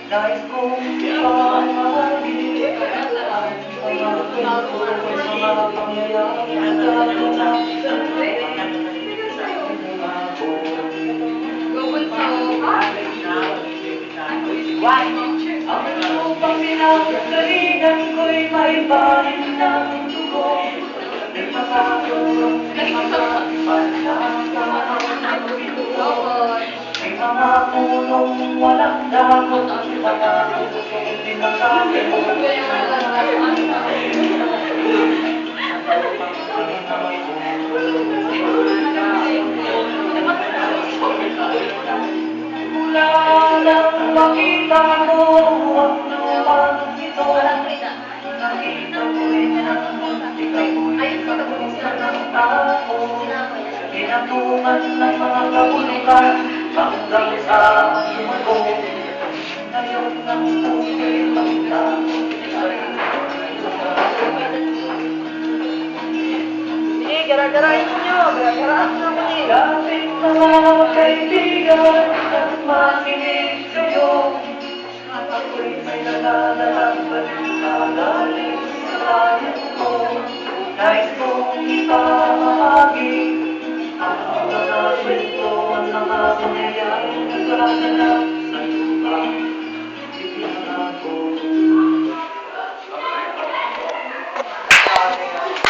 Nais kong ipamahagi ang pangako ko'y mga pangyayari na gaganap sa ang lupang pinanggalingan ko'y may bahin ng dugo. May pangako, may mga panahon may mga punong walang dahon, mga pusong pinakain. Mula nang makita mo ang lupang ito, nakita ko'y ikaw ko'y ng tao, pinatungan ng mga kabulukan hanggang sa mundo. Ngayon ang tunay ng tao Sige, gara-garahin nyo. Gara-garahin nyo ako eh. Dating mga kaibigan at makinig sa'yo, ako'y may nagdadalang balita galing sa bayan ko. Nais kong ipamahagi